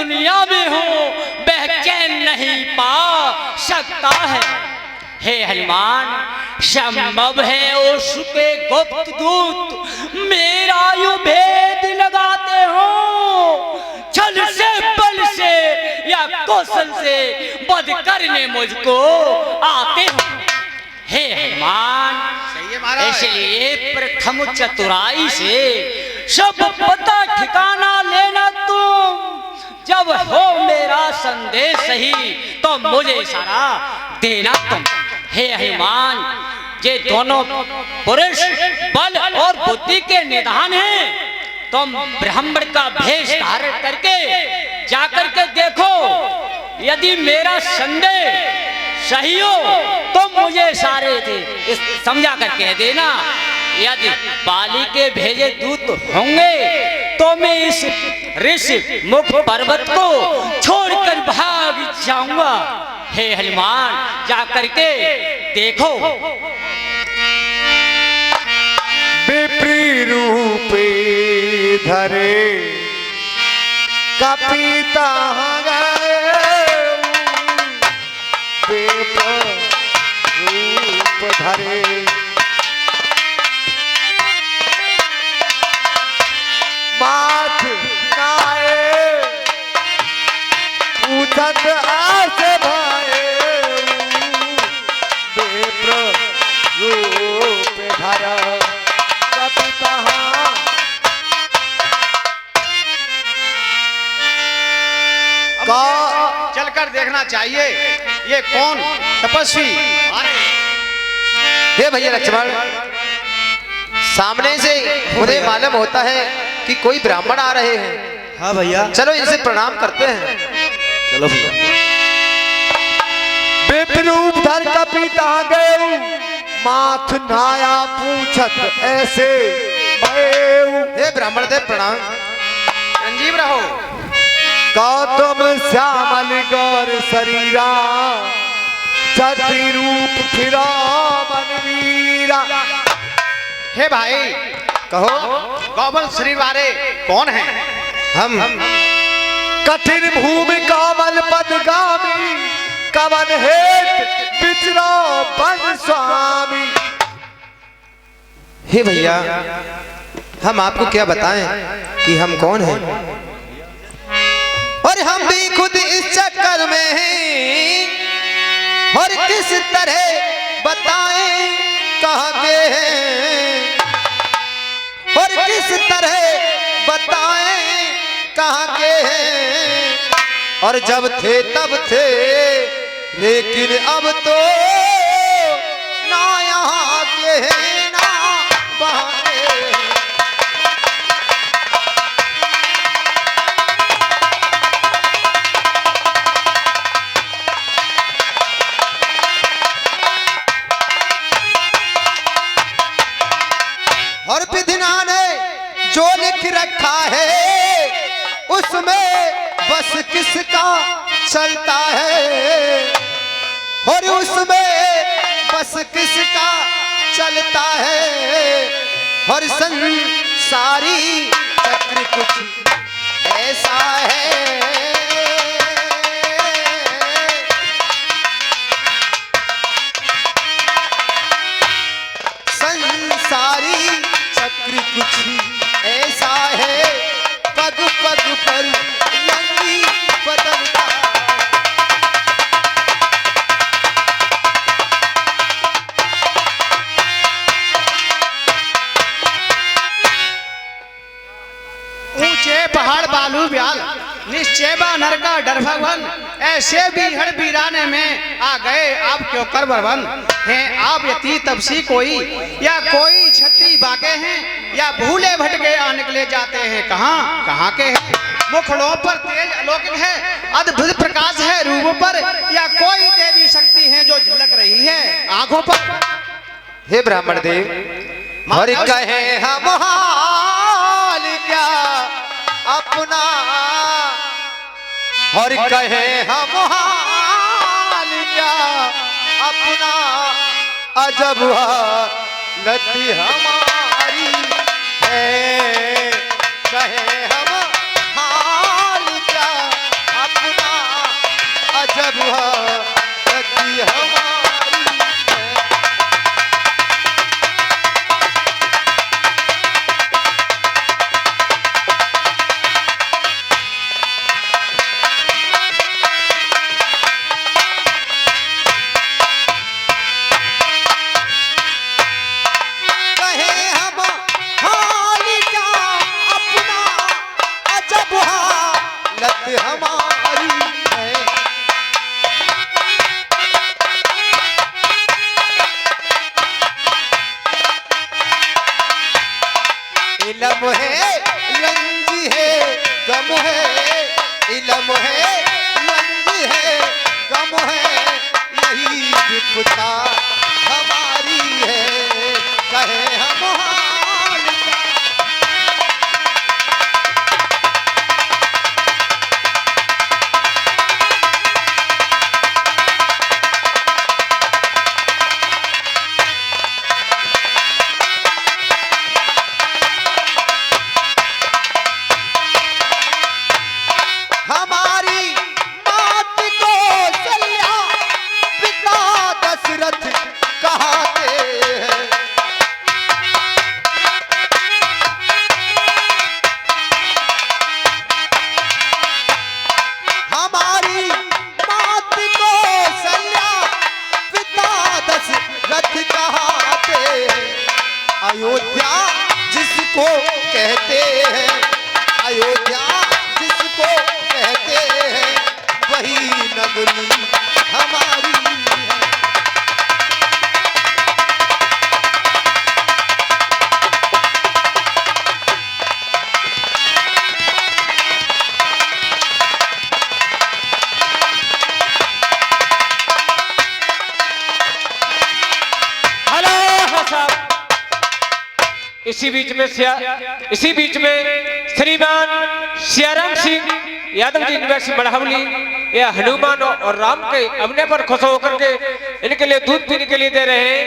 दुनिया में हूँ वह चैन नहीं पा सकता है। हे हनुमान, संभव है उसके गुप्त दूत मेरा यु भेद लगाते हो, छल से बल से या कौशल से वध करने मुझको आते हो। हे हनुमान, इसलिए प्रथम चतुराई से सब पता ठिकाना लेना तुम। जब हो मेरा संदेश सही तो मुझे इशारा देना तुम। हे हनुमान, ये दोनों पुरुष बल और बुद्धि के निधान हैं। तुम ब्राह्मण का भेष धारण करके जाकर के देखो, यदि मेरा संदेश सही हो तो मुझे इशारे दे समझा कर कह देना। यदि बाली के भेजे दूत होंगे तो मैं इस ऋषि मुख पर्वत को छोड़कर भाग जाऊंगा। हे हनुमान, जाकर के देखो। विप्री रूपे धरे कपिता रूप धरे माथ नाये पूछत आस भाए विप्र रूप धरा कपिता। चलकर देखना चाहिए ये कौन तपस्वी। हे भैया लक्ष्मण, सामने से मुझे मालूम होता है कि कोई ब्राह्मण आ रहे हैं। हाँ भैया, चलो इनसे प्रणाम करते हैं। चलो भैया। विप्रूप धर कपिता गए माथ नाया पूछत ऐसे भयऊ। हे ब्राह्मण देव प्रणाम। संजीव रहो। गौतम श्यामल गौर शरीरा छत्री रूप फिरा मनवीरा। हे भाई, कहो गौबल शरीर वाले कौन हैं? हम कठिन भूमि कामल पदगामी कवन हेत पिछड़ा बन स्वामी। हे भैया, हम आपको क्या बताएं कि हम कौन हैं, और हम भी खुद इस चक्कर में हैं, और किस तरह बताएं कहाँ के हैं, और किस तरह बताएं कहाँ के हैं। और जब थे तब थे, लेकिन अब तो ना यहाँ के हैं ना वहाँ के। और विधिना ने जो लिख रखा है उसमें बस किसका चलता है, और उसमें बस किसका चलता है। और संसारी चक्र कुछ ऐसा है, संसारी चक्र कुछ ऐसा है, पग पग पर रंगी बदलता। ऊंचे पहाड़ बालू ब्याल निश्चय बा नर का डर भगवान, ऐसे भी हर बीराने में आ गए आप क्यों कर बरवन हैं। आप यति तपसी कोई या कोई छत्री बाके हैं, या भूले भटके आ निकले जाते हैं कहाँ कहाँ के हैं। मुखड़ों पर तेज अलौकिक है, अद्भुत प्रकाश है रूप पर, या कोई देवी शक्ति है जो झलक रही है आंखों पर। हे ब्राह्मण देव, और कहे हम हाल क्या अपना, और कहे हम हाल क्या अपना, अजब हालत हमारी है। कहे हम हाल क्या लत हमारी है। इलम है रंज है गम है, इलम है रंज है गम है, यही विपदा हमारी है, कहे हम हाल का। हमारी मात को सल्या पिता दशरथ कहते हैं। हमारी मात को सल्या पिता दशरथ कहते हैं। अयोध्या जिसको कहते हैं, अयोध्या जिसको कहते हैं, वही नगरी हमारी है। हेलो साहब, इसी बीच में श्रीमान सियाराम सिंह यादव जी यूनिवर्सिटी बढ़ावली या हनुमान और राम के अपने पर खुश होकर के इनके लिए दूध पीने के लिए दे रहे हैं।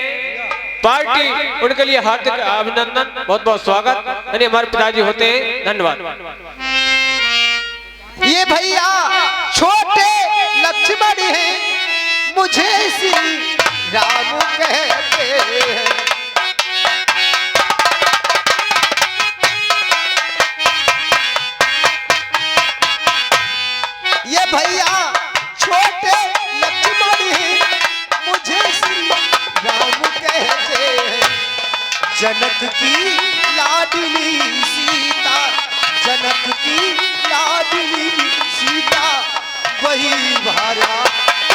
पार्टी उनके लिए हार्दिक अभिनंदन, बहुत बहुत स्वागत। यानी हमारे पिताजी होते हैं। धन्यवाद। ये भैया छोटे लक्ष्मण हैं, मुझे श्री राम कहते हैं। ये भैया छोटे लक्ष्मण हैं, मुझे श्री राम कहते हैं। जनक की लाडली सीता, जनक की लाडली सीता, वही भार्या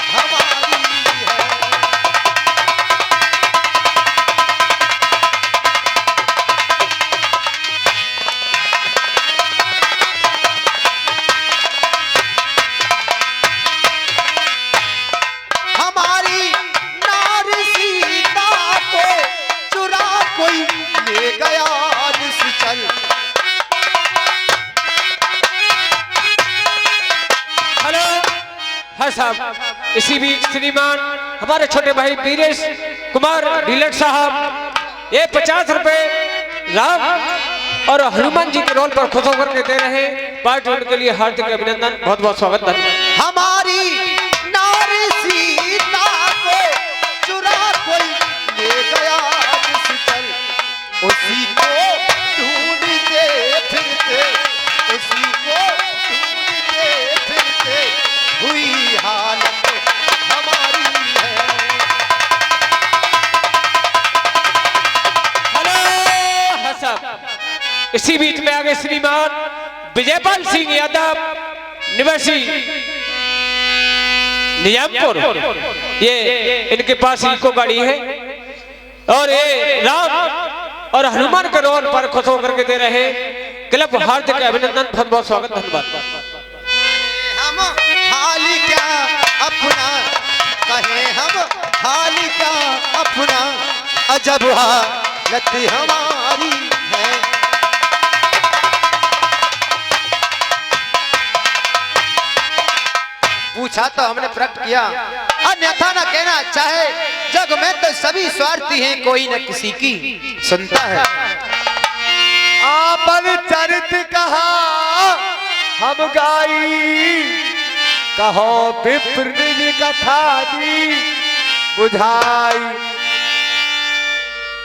हमारी है। हमारी नारी सीता को चुरा कोई ले गया निश्चल। हेलो हाँ साहब, इसी बीच श्रीमान हमारे छोटे भाई वीरेश कुमार डीलर साहब ये 50 रुपए राम और हनुमान जी के रोल पर खुश होकर के दे रहे हैं। पार्टी उनके लिए हार्दिक अभिनंदन, बहुत बहुत स्वागत। धन्यवाद। हमारी नारी सीता को चुरा कोई ले गया निश्चल। उसी को ढूंढते फिरते, उसी को ढूंढते फिरते, हुई हालत हमारी है। हेलो हाँ साहब, इसी बीच में आगे श्रीमान विजयपाल सिंह यादव निवासी निजामपुर, ये इनके पास इको गाड़ी है और ये राम और हनुमान के रोल पर खुश होकर के दे रहे हैं। क्लब हार्दिक अभिनंदन, बहुत बहुत स्वागत। धन्यवाद। हम हाल क्या अपना, कहे हम हाल क्या अपना, अजब हालत हमारी है। पूछा तो हमने प्रकट किया, अन्यथा न कहना चाहे। जग में तो सभी स्वार्थी हैं, कोई न किसी की सुनता है। आपन चरित कहा हम गाई, कहो विप्र निज कथा दी बुझाई।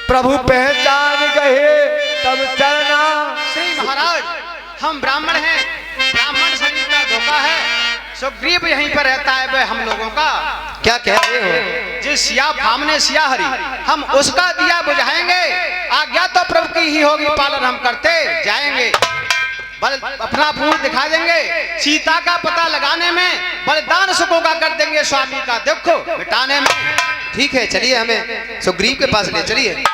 प्रभु पहचान गए तब चलना। श्री महाराज, हम ब्राह्मण हैं, ब्राह्मण शरीर का धोखा है। सुग्रीव यहीं पर रहता है, वह हम लोगों का। क्या कह रहे हो? जिस सिया फामने सिया हरी, हम उसका दिया बुझाएंगे। आज्ञा तो प्रभु की ही होगी, पालन हम करते जाएंगे। बल अपना फूल दिखा देंगे, सीता का पता लगाने में, बलिदान सुखों का कर देंगे, स्वामी का दुख मिटाने में। ठीक है, चलिए हमें सुग्रीव के पास ले चलिए।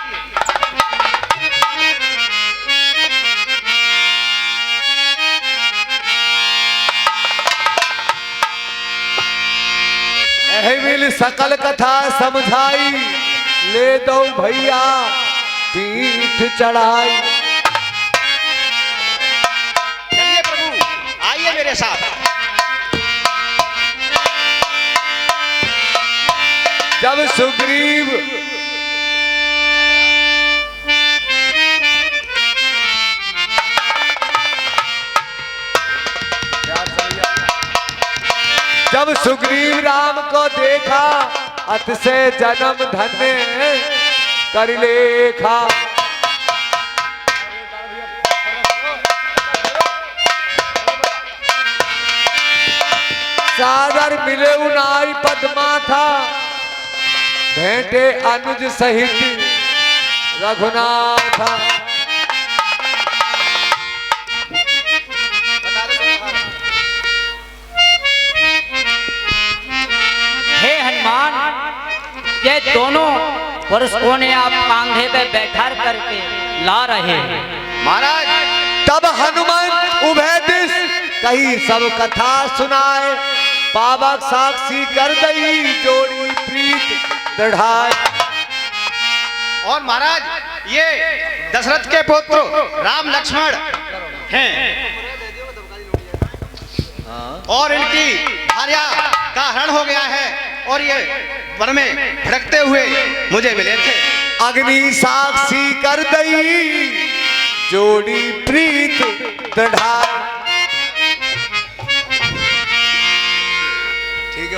मिल सकल कथा समझाई, ले दो भैया पीठ चढ़ाई। चलिए प्रभु, आइए मेरे साथ। जब सुग्रीव जब सुग्रीव राम को देखा, अत से जन्म धन्य कर लेखा। सादर मिले उनाई पद्मा था, भेंटे अनुज सहित रघुनाथा। हे हनुमान, ये दोनों पुरुषों ने आप कांधे पे बैठा करके ला रहे हैं। महाराज तब हनुमान उभय दिश कही सब कथा सुनाए, पावक साक्षी कर दई जोड़ी प्रीत दृढ़ाए। और महाराज, ये दशरथ के पुत्र राम लक्ष्मण हैं और इनकी भार्या का हरण हो गया है, और ये वन में भटकते हुए मुझे मिले थे। अग्नि साक्षी कर दई जोड़ी प्रीत दृढ़ाए।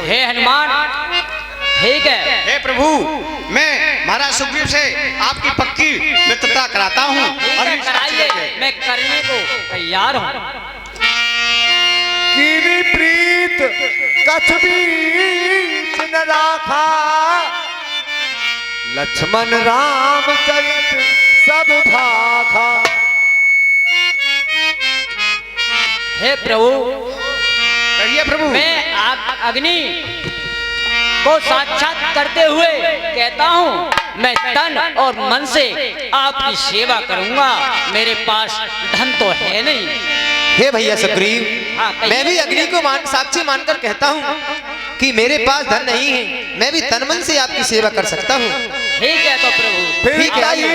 हे हनुमान, ठीक है। हे प्रभु, मैं महाराज सुग्रीव से आपकी पक्की मित्रता कराता हूँ। कराइए, मैं करने को तैयार हूँ। कीरी प्रीत कछ बीच न राखा, लक्ष्मण राम चरित सब भाखा। हे प्रभु, कहिए प्रभु। मैं अग्नि को साक्षात करते हुए कहता हूँ, मैं तन और मन से आपकी सेवा करूंगा। मेरे पास धन तो है नहीं। हे भैया सुग्रीव, हाँ, मैं भी अग्नि को साक्षी मानकर कहता हूँ कि मेरे पास धन नहीं है, मैं भी तन मन से आपकी सेवा कर सकता हूँ। ठीक है तो प्रभु। ठीक है, आइए।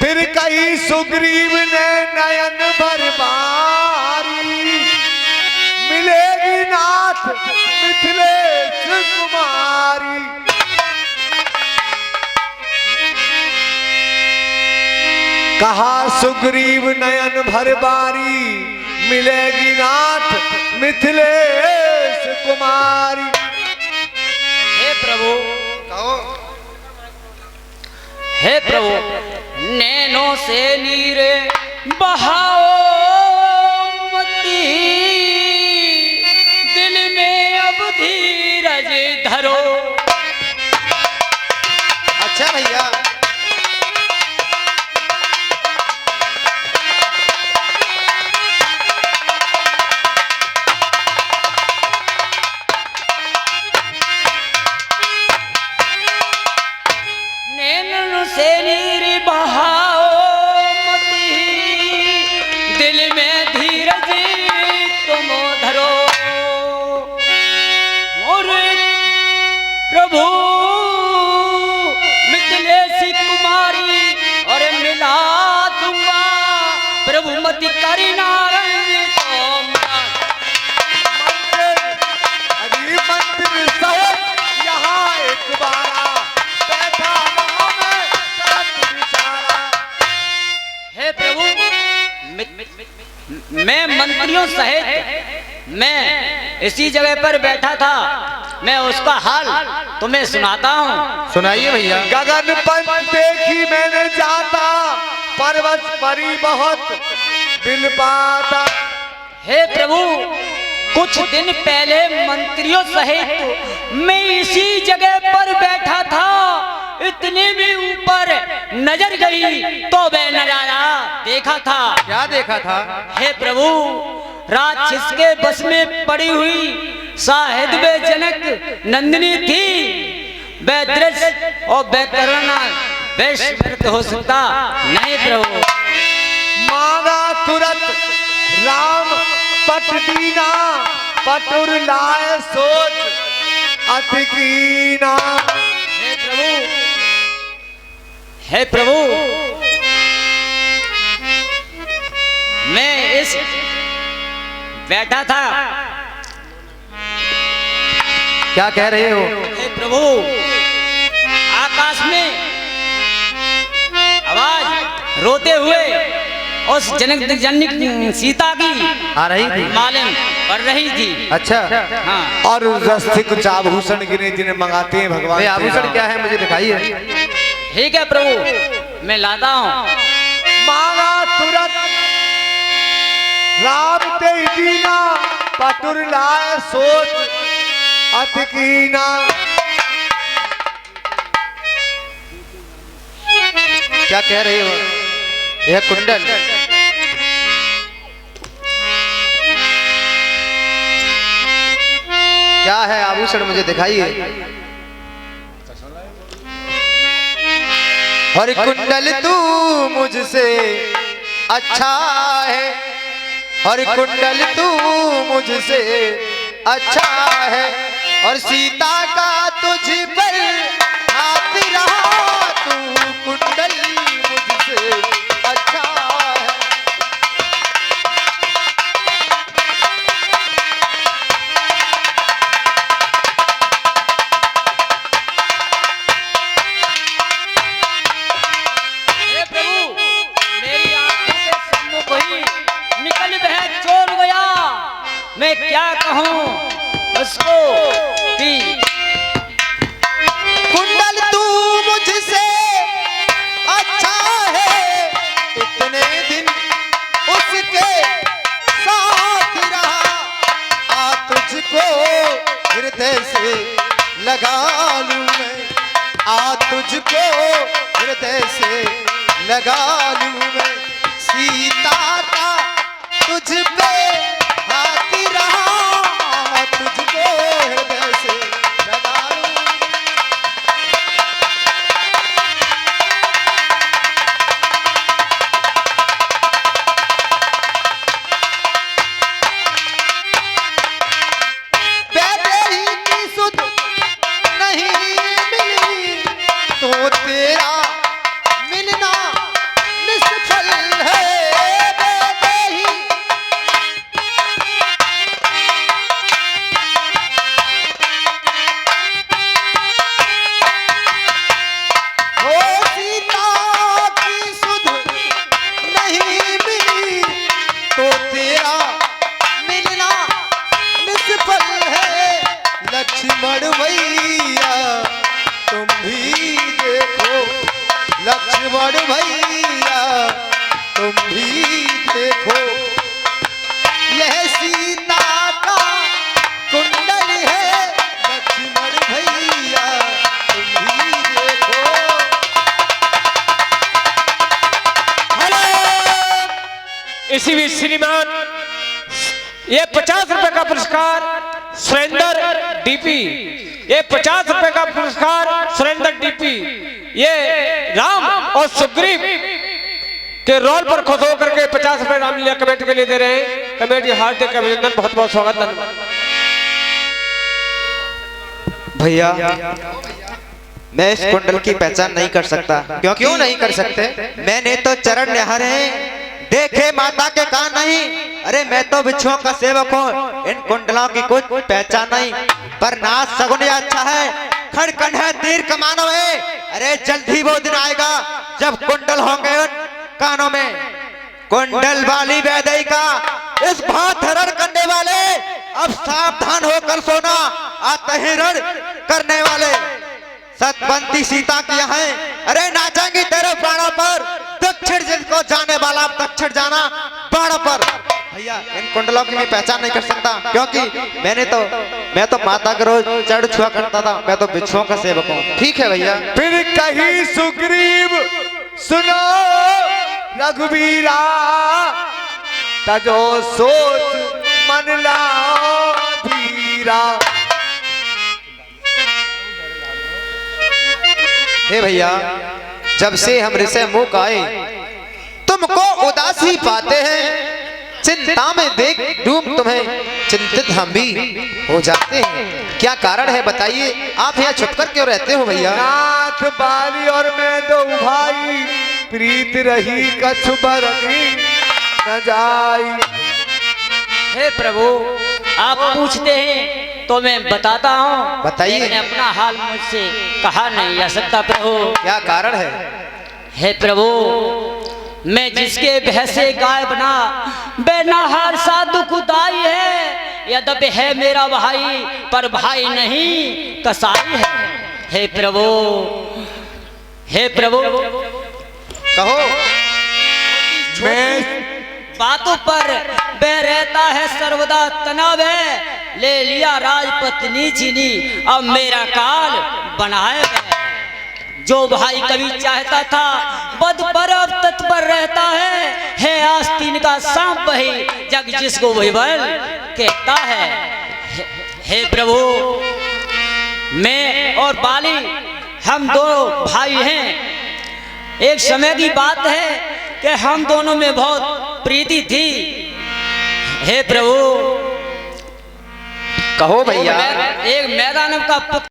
फिर कही सुग्रीव ने नयन भर बारी, मिलेगी नाथ मिथिलेश कुमारी। कहा सुग्रीव नयन भर बारी, मिलेगी नाथ मिथिलेश कुमारी। हे प्रभु, कहो। हे प्रभु, नैनों से नीरे बहाओ मती, दिल में अब धीरज धरो। अच्छा भैया, नैनों से नीरे बहाओ मती, दिल में धीरज तुम धरो। और प्रभु मिथिलेश कुमारी और मिला दूंगा, प्रभु मति करी नारायण तो अभी मंदिर सहित यहाँ एक बारा, बैठा वहाँ मैं करत विचारा। हे प्रभु, मैं मंत्रियों सहित मैं इसी जगह पर बैठा था। मैं उसका हाल तुम्हें सुनाता हूँ। सुनाइए भैया। गगन पंच देखी मैंने जाता, पर्वत परी बहुत बिल पाता। हे प्रभु, कुछ दिन पहले मंत्रियों सहित मैं इसी जगह पर बैठा था। इतने भी ऊपर नजर गई तो वह नजारा देखा था। क्या देखा था? हे प्रभु, राक्षस के बस में पड़ी हुई शाहिद में जनक नंदिनी थी। वह दृश्य और वह करुणा वैश्य हो सकता नहीं प्रभु। मांगा तुरंत राम पट दीना, पटुर लाए सोच अति कीना। हे प्रभु, हे प्रभु, मैं इस बैठा था। क्या कह रहे हो? हे प्रभु, आकाश में आवाज रोते हुए उस जनक जननी सीता की आ रही थी? मालूम पड़ रही थी। अच्छा, हाँ, और रस्ते कुछ आभूषण गिने जिन्हें मंगाते हैं भगवान वे से। आभूषण क्या है मुझे दिखाइए। ठीक है प्रभु, मैं लाता हूँ। मांगा तुरंत राम ते दीना, पटुर लाए सोच अति कीना। क्या कह रहे हो? यह कुंडल क्या है? आभूषण मुझे दिखाइए। हर कुंडल तू मुझसे अच्छा है, हर कुंडल तू मुझसे अच्छा है, और सीता का तुझ पर हाथ रहा, तू कुंडल मुझसे अच्छा है। हे प्रभु, मेरी आंखों के सम्मुख ही निकल वह चोर गया। मैं क्या कहूँ उसको कि कुंडल तू मुझसे अच्छा है, इतने दिन उसके साथ रहा, आ तुझको हृदय से लगा लूं मैं, आ तुझको हृदय से लगा लूं मैं, सीता का तुझ पे हाथ रहा, तुझको हृदय से लगा लूं। वैदेही की सुध नहीं मिली तो तेरा मिलना निष्फल है। वैदेही हो सीता की सुध नहीं मिली तो तेरा मिलना निष्फल है। लक्ष्मण भैया तुम भी देखो, लक्ष्मण भैया तुम भी देखो, यह सीता का कुंडल है। लक्ष्मण भैया तुम भी देखो। इसी भी श्रीमान ये 50 रुपए का पुरस्कार सुरेंद्र डीपी, ये 50 रुपए का पुरस्कार सुरेंद्र डीपी, ये राम और सुग्रीव के रोल पर खुश होकर के 50 रुपए रामलीला कमेटी के लिए दे रहे हैं। कमेटी हार्दिक अभिनंदन, बहुत बहुत स्वागत, धन्यवाद। भैया मैं इस कुंडल की पहचान नहीं कर सकता। क्यों नहीं कर सकते? मैंने तो चरण निहारे हैं, देखे माता के कान नहीं। अरे मैं तो बिच्छुओं का सेवक हूँ, इन कुंडलों की कुछ पहचान नहीं। पर नाच सगुन अच्छा है, खड़कन है, तीर कमानो है। अरे जल्दी वो दिन आएगा जब कुंडल होंगे उन कानों में। कुंडल वाली वैदेही का इस भात हरण करने वाले, अब सावधान होकर सोना, आते हैं रण करने वाले। सतवंती सीता की है, अरे नाचेंगी तेरे प्राणों पर। दक्षिण जिनको जाने वाला दक्षिण जाना प्राणों पर। भैया इन कुंडलों की मैं पहचान नहीं कर सकता, क्योंकि मैं तो माता के रोज चढ़ छुआ करता था, मैं तो बिच्छुओं का सेवक हूँ। ठीक है भैया। फिर कही सुग्रीव सुनो रघुवीरा, तजो सोच मन लाओ धीरा। हे भैया, जब से हम ऋषि मुख आए तुमको उदासी पाते हैं, चिंता में देख डूब तुम्हें चिंतित हम भी हो जाते हैं। क्या कारण है बताइए, आप यहाँ छुप कर क्यों रहते हो भैया? नाथ बाली और मैं दो भाई, प्रीत रही कछु बरनी न जाई। हे प्रभु, आप पूछते हैं तो मैं बताता हूँ। बताइए। मैंने अपना हाल मुझसे कहा नहीं जा सकता प्रभु। क्या कारण है? हे प्रभु, मैं जिसके भय से गाय बना बेनहार साधु खुदाई है। यद्यपि है मेरा भाई पर भाई नहीं कसाई है। हे प्रभु, हे प्रभु, कहो। मैं बातों पर बह रहता है सर्वदा तनाव है। ले लिया राजपत्नी चीनी, अब मेरा काल बनाए गए। जो भाई कभी चाहता था बद पर अब तत्पर रहता है आस्तीन का सांप वही जग जिसको वही बल कहता है। हे प्रभु, मैं और बाली हम दोनों भाई हैं। एक समय की बात है कि हम दोनों में बहुत प्रीति थी। हे प्रभु, कहो भैया। एक मैदान का